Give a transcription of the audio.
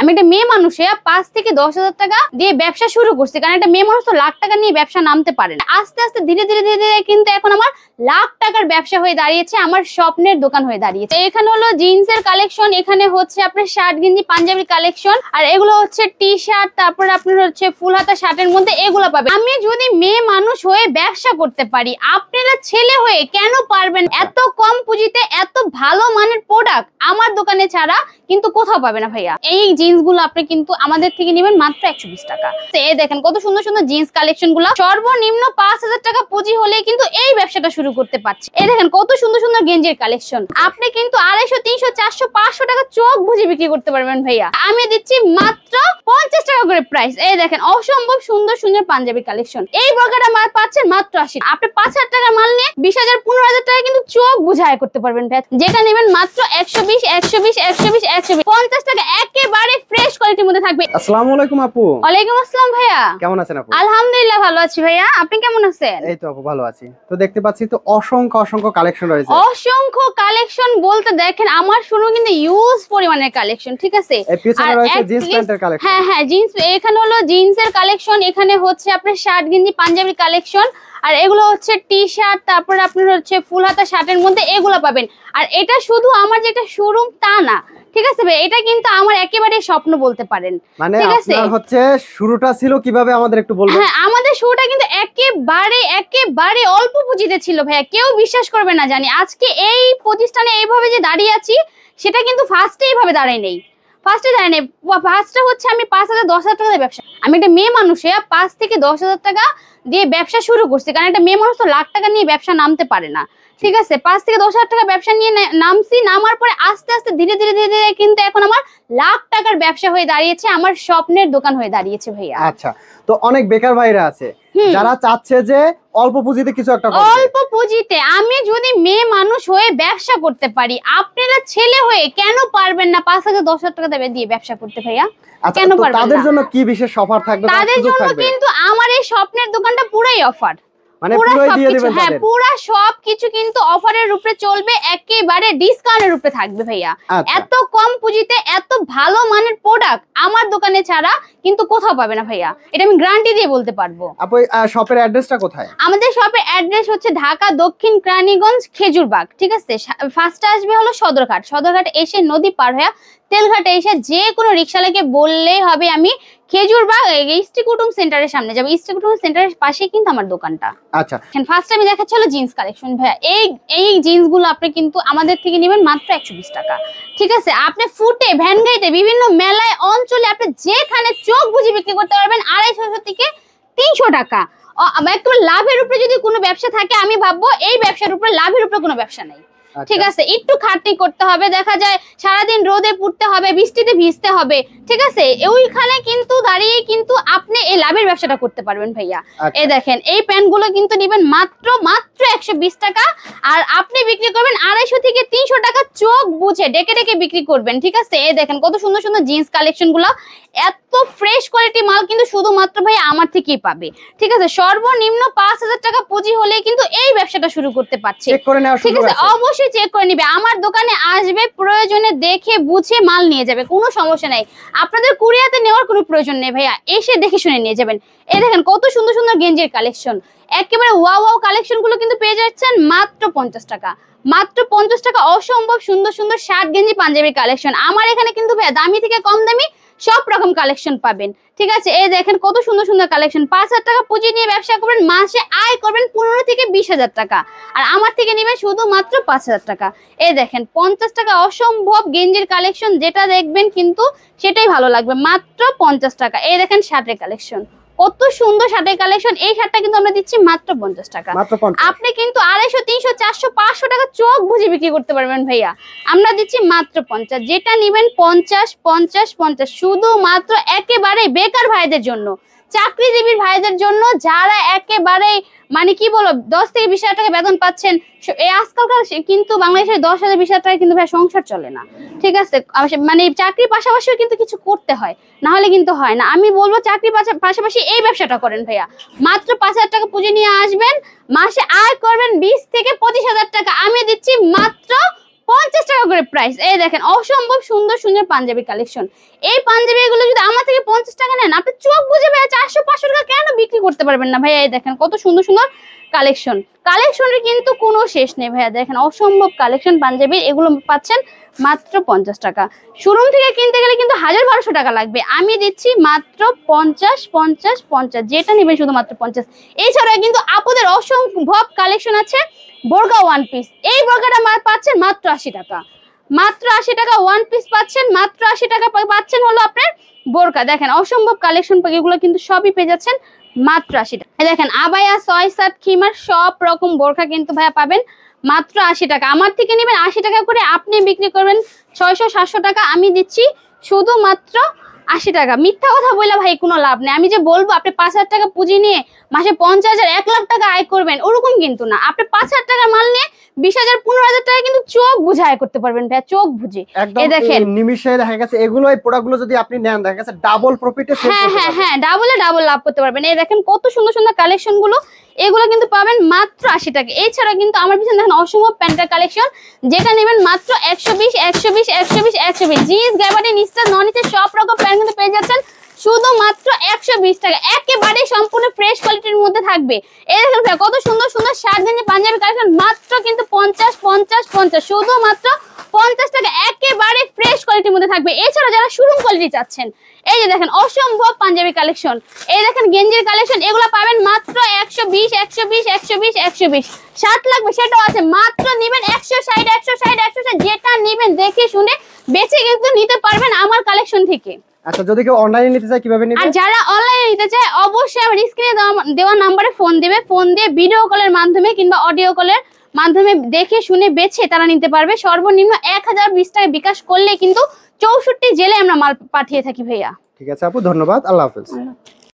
আমি একটা মেয়ে মানুষ 5 থেকে 10,000 টাকা দিয়ে ব্যবসা শুরু করছি, কারণ একটা মেয়ে মানুষ তো লাখ টাকা নিয়ে ব্যবসা নামতে পারে না। আস্তে আস্তে ধীরে ধীরে ধীরে ধীরে কিন্তু এখন আমার লাখ টাকার ব্যবসা হয়ে দাঁড়িয়েছে, আমার স্বপ্নের দোকান হয়ে দাঁড়িয়েছে। এখানে হলো জিন্সের কালেকশন, এখানে হচ্ছে আপনার শার্ট গেঞ্জি পাঞ্জাবির কালেকশন, আর এগুলো হচ্ছে টি শার্ট, তারপর আপনার হচ্ছে ফুল হাতা শার্টের মধ্যে এগুলো পাবে। আমি যদি মেয়ে মানুষ হয়ে ব্যবসা করতে পারি, আপনারা ছেলে হয়ে কেন পারবেন? এত কম পুঁজিতে এত ভালো মানের প্রোডাক্ট আমার দোকানে ছাড়া কিন্তু কোথাও পাবে না ভাইয়া। এই জিন্স গুলো আপনি কিন্তু আমাদের থেকে নেবেন মাত্র 120 টাকা। এই দেখেন কত সুন্দর সুন্দর জিন্স কালেকশন গুলো, সর্বনিম্ন 5,000 টাকা পুঁজি হলে কিন্তু এই ব্যবসাটা শুরু করতে পারছে। এই দেখেন কত সুন্দর সুন্দর গেঞ্জির কালেকশন, আপনি কিন্তু 250, 300, 400, 500 টাকা চোখ বুঝে বিক্রি করতে পারবেন ভাইয়া। আমি দিচ্ছি মাত্র 50 টাকা করে প্রাইস। এই দেখেন অসম্ভব সুন্দর সুন্দর পাঞ্জাবি কালেকশন, এই বর্গাটা মাল পাচ্ছেন মাত্র 80। আপনি 5,000 টাকার মাল নিয়ে 20,000, 15,000 টাকা কিন্তু চোখ বুঝায় করতে পারবেন ভাইয়া। যেটা নেবেন মাত্র 120, 120, 120, 120, 50 টাকা একেবারে ফ্রেশ কোয়ালিটির মধ্যে থাকবে। আসসালামু আলাইকুম আপু। ওয়ালাইকুম আসসালাম ভাইয়া, কেমন আছেন আপু? আলহামদুলিল্লাহ ভালো আছি ভাইয়া, আপনি কেমন আছেন? এই তো আপু ভালো আছি। তো দেখতে পাচ্ছি তো অসংখ্য অসংখ্য কালেকশন রয়েছে। অসংখ্য কালেকশন বলতে দেখেন আমার শুরু কিন্তু ইউজ পরিমাণের কালেকশন, ঠিক আছে। এই পিছনে রয়েছে জিন্স প্যান্টের কালেকশন। হ্যাঁ হ্যাঁ জিন্স, এখানে হলো জিন্সের কালেকশন, এখানে হচ্ছে আপনার শার্ট গেঞ্জি পাঞ্জাবির কালেকশন, আর এগুলো হচ্ছে টি শার্ট, তারপর আপনার হচ্ছে ফুল হাতা শার্টের মধ্যে এগুলো পাবেন। আর এটা শুধু আমার যেটা শোরুম তা না, ঠিক আছে ভাই, এটা কিন্তু আমার একেবারে স্বপ্ন বলতে পারেন। মানে আপনার হচ্ছে শুরুটা ছিল কিভাবে আমাদের একটু বলবেন? হ্যাঁ, আমাদের শুরুটা কিন্তু একেবারে অল্প পুঁজিতে ছিল ভাইয়া, কেউ বিশ্বাস করবে না। জানি আজকে এই প্রতিষ্ঠানে এইভাবে যে দাঁড়িয়ে আছি, সেটা কিন্তু ফার্স্টে এইভাবে দাঁড়ায় নেই। ফার্স্টে হচ্ছে আমি 5,000, 10,000 টাকা দিয়ে ব্যবসা, আমি একটা মেয়ে মানুষ 5 থেকে 10,000 টাকা দিয়ে ব্যবসা শুরু করছি, কারণ একটা মেয়ে মানুষ তো লাখ টাকা নিয়ে ব্যবসা নামতে পারে না, ঠিক আছে। 5 থেকে 10,000 টাকা ব্যবসা নিয়ে নামছি, নামার পরে আস্তে আস্তে ধীরে ধীরে ধীরে ধীরে কিন্তু এখন আমার লাখ টাকার ব্যবসা হয়ে দাঁড়িয়েছে, আমার স্বপ্নের দোকান হয়ে দাঁড়িয়েছে ভাইয়া। আচ্ছা, তো অনেক বেকার ভাইরা আছে যারা চাচ্ছে যে অল্প পুঁজিতে কিছু একটা করবে। অল্প পুঁজিতে আমি যদি মেয়ে মানুষ হয়ে ব্যবসা করতে পারি, আপনারা ছেলে হয়ে কেন পারবেন না 5,000, 10,000 টাকা দিয়ে ব্যবসা করতে ভাইয়া? কেন পারবেন না? তাদের জন্য কি বিশেষ অফার থাকবে? তাদের জন্য কিন্তু আমার এই স্বপ্নের দোকানটা পুরোই অফার, মানে পুরোই দিয়ে দিবেন তাদের। হ্যাঁ, পুরো সবকিছু কিন্তু অফারের উপরে চলবে, একেবারে ডিসকাউন্টের উপরে থাকবে ভাইয়া। এত কম পুঁজিতে এত ভালো মানের প্রোডাক্ট আমার দোকানে ছাড়া কিন্তু কোথাও পাবে না ভাইয়া, এটা আমি গ্যারান্টি দিয়ে বলতে পারবো। আপু শপের অ্যাড্রেসটা কোথায়? আমাদের শপের অ্যাড্রেস হচ্ছে ঢাকা দক্ষিণ কেরানীগঞ্জ খেজুরবাগ, ঠিক আছে। ফার্স্টে আসবে হলো সদরঘাট, সদরঘাট এসে নদী পার হয়ে তেলঘাটে এসে যে কোনো রিকশালাকে বললেই হবে আমি খেজুরবাগ ইস্টি কুটুম সেন্টারের সামনে যাবো। ইস্টি কুটুম সেন্টারের পাশে কিন্তু আমার দোকানটা। আচ্ছা, ফার্স্ট আমি দেখাচ্ছি হলো জিন্স কালেকশন ভাইয়া। এই জিন্স গুলো আপনি কিন্তু আমাদের থেকে নেবেন মাত্র 120 টাকা, ঠিক আছে। আপনি ফুটে ভ্যান গাড়িতে বিভিন্ন মেলায় অঞ্চলে আপনি যেখানে চোখ বুঝে বিক্রি করতে পারবেন 250 থেকে 300 টাকা। একদম লাভের উপরে যদি কোনো ব্যবসা থাকে, আমি ভাববো এই ব্যবসার উপরে লাভের উপরে কোনো ব্যবসা নেই, ঠিক আছে। একটু খাটনি করতে হবে, দেখা যায় সারাদিন রোদে পুড়তে হবে, বৃষ্টিতে ভিজতে হবে, ঠিক আছে। ওইখানে কিন্তু দাঁড়িয়ে কিন্তু আপনি এই লাভের ব্যবসাটা করতে পারবেন ভাইয়া। এই দেখেন এই প্যান্ট গুলো কিন্তু নেবেন মাত্র 120 টাকা, আর আপনি বিক্রি করবেন 250 থেকে 300 টাকা চোখ বুঝে ডেকে ডেকে বিক্রি করবেন, ঠিক আছে। এই দেখেন কত সুন্দর সুন্দর জিন্স কালেকশন গুলো, এত ফ্রেশ কোয়ালিটি মাল কিন্তু শুধুমাত্র ভাই আমার থেকেই পাবে, ঠিক আছে। সর্বনিম্ন 5,000 টাকা পুঁজি হলে কিন্তু এই ব্যবসাটা শুরু করতে পারছে, ঠিক আছে। অবশ্যই চেক করে নিবে, আমার দোকানে আসবে, প্রয়োজনে দেখে বুঝে মাল নিয়ে যাবে, কোনো সমস্যা নাই। আপনাদের কুরিয়াতে নেওয়ার কোনো প্রয়োজন নেই ভাইয়া, এসে দেখে শুনে নিয়ে যাবেন। এই দেখেন কত সুন্দর সুন্দর গেঞ্জির কালেকশন, একেবারে ওয়াও কালেকশন গুলো কিন্তু পেয়ে যাচ্ছেন মাত্র 50 টাকা, মাত্র 50 টাকা। অসম্ভব সুন্দর সুন্দর শার্ট গেঞ্জি পাঞ্জাবির কালেকশন আমার এখানে কিন্তু ভাইয়া দামি থেকে কম দামি সব রকম কালেকশন পাবেন, ঠিক আছে। এই দেখেন কত সুন্দর সুন্দর কালেকশন। 5,000 টাকা পুঁজি নিয়ে ব্যবসা করবেন, মাসে আয় করবেন 15 থেকে 20,000 টাকা, আর আমার থেকে নেবেন শুধুমাত্র 5,000 টাকা। এই দেখেন 50 টাকা অসম্ভব গেঞ্জির কালেকশন, যেটা দেখবেন কিন্তু সেটাই ভালো লাগবে, মাত্র 50 টাকা। এই দেখেন শার্টের কালেকশন, কত সুন্দর শার্টের কালেকশন। এই শার্টটা কিন্তু আমরা দিচ্ছি মাত্র 50 টাকা। আপনি কিন্তু 250, 300, 400, 500 টাকা চোখ বুঝে বিক্রি করতে পারবেন ভাইয়া, আমরা দিচ্ছি মাত্র 50। যেটা নেবেন 50, 50, 50, শুধুমাত্র একেবারে বেকার ভাইদের জন্য, চাকরিজীবী ভাইদের জন্য, যারা একেবারে মানে কি বলো 10 থেকে 20,000 টাকা বেতন পাচ্ছেন। এই আজকালকার কিন্তু বাংলাদেশে 10,000, 20,000 টাকা কিন্তু ভাই সংসার চলে না, ঠিক আছে। মানে চাকরির পাশাপাশিও কিন্তু কিছু করতে হয়, না হলে কিন্তু হয় না। আমি বলবো চাকরির পাশাপাশি এই ব্যবসাটা করেন ভাইয়া। মাত্র 5,000 টাকা পুঁজি নিয়ে আসবেন, মাসে আয় করবেন 20 থেকে 25,000 টাকা, আমি দিচ্ছি মাত্র 50 টাকা করে প্রাইস। এই দেখেন অসম্ভব সুন্দর সুন্দর পাঞ্জাবি কালেকশন। এই পাঞ্জাবি এগুলো যদি আমার থেকে 50 টাকা নেন, আপনি চোখ বুঝে ভাইয়া 400-500 টাকা কেন বিক্রি করতে পারবেন না ভাইয়া? এই দেখেন কত সুন্দর সুন্দর কালেকশন। কালেকশনের কিন্তু কোনো শেষ নেই ভাইয়া, দেখেন অসম্ভব কালেকশন পাঞ্জাবি। এগুলো পাচ্ছেন মাত্র 50 টাকা। শোরুম থেকে কিনতে গেলে কিন্তু 1000-1200 টাকা লাগবে, আমি দিচ্ছি মাত্র 50 যেটা নেবেন শুধুমাত্র 50। এছাড়া কিন্তু আপুদের অসম্ভব কালেকশন আছে বোরকা ওয়ান পিস। এই বোরকাটা পাচ্ছেন মাত্র 80 টাকা, মাত্র 80 টাকা ওয়ান পিস পাচ্ছেন, মাত্র 80 টাকা পাচ্ছেন হলো আপনার বোরকা। দেখেন অসম্ভব কালেকশন, এগুলো কিন্তু সবই পেয়ে যাচ্ছেন মাত্র 80 টাকা। দেখেন আবায়া, ছয় সাত, খিমার সব রকম বোরকা কিন্তু ভাইয়া পাবেন মাত্র 80 টাকা। আমার থেকে নেবেন 80 টাকা করে, আপনি বিক্রি করবেন 600-700 টাকা, আমি দিচ্ছি শুধুমাত্র 80 টাকা। মিথ্যা কথা বললে ভাই কোনো লাভ নেই। আমি যে বলবো আপনি 5000 টাকা পুঁজি নিয়ে মাসে 50,000-1 লাখ টাকা আয় করবেন, ওরকম কিন্তু না। আপনি 5000 টাকা মাল নিয়ে 20,000-15,000 টাকা কিন্তু চোখ বুঝে আয় করতে পারবেন ভাই, চোখ বুঝে। একদম দেখেন নিমিষে দেখা গেছে এগুলো, এই প্রোডাক্টগুলো যদি আপনি নেন দেখা গেছে ডাবল প্রফিটে সেল করতে পারবেন। হ্যাঁ ডাবল লাভ করতে পারবেন। এই দেখেন কত সুন্দর সুন্দর কালেকশন গুলো, এগুলো কিন্তু পাবেন মাত্র 80 টাকা। এছাড়া কিন্তু আমার পিছনে দেখেন অসম্ভব প্যান্টের কালেকশন, যেটা নেবেন মাত্র 120 জিন্স, গ্যাবার্ডি, নিস্টার, নন স্টার সব রকম প্যান্ট কিন্তু পেয়ে যাচ্ছেন শুধুমাত্র 120 টাকা। একেবারে সম্পূর্ণ ফ্রেশ কোয়ালিটির মধ্যে থাকবে। এই দেখেন কত সুন্দর সুন্দর শার্ট, গেঞ্জি, পাঞ্জাবি কালেকশন মাত্র কিন্তু 50 শুধুমাত্র 50 টাকা, একেবারে ফ্রেশ কোয়ালিটির মধ্যে থাকবে। এছাড়া যারা শোরুম কোয়ালিটি চাচ্ছেন, এই যে দেখেন অসম্ভব পাঞ্জাবি কালেকশন, এই দেখেন গেঞ্জির কালেকশন, এগুলো পাবেন মাত্র 120 শার্ট লাগবে সেটাও আছে, মাত্র নিবেন 160 যেটা নিবেন দেখে শুনে বেছে কিন্তু নিতে পারবেন আমার কালেকশন থেকে। আচ্ছা, যদি কেউ অনলাইনে নিতে চায় কিভাবে নিবে? আর যারা অনলাইনে নিতে চায় অবশ্যই আমার স্ক্রিনে দেওয়া নম্বরে ফোন দিবে, ফোন দিয়ে ভিডিও কলের মাধ্যমে কিংবা অডিও কলের মাধ্যমে দেখে শুনে বেছে তারা নিতে পারবে। সর্বনিম্ন 1020 টাকা বিকাশ করলে কিন্তু 64 জেলে আমরা মাল পাঠিয়ে থাকি ভাইয়া। ঠিক আছে আপু, ধন্যবাদ, আল্লাহ হাফেজ।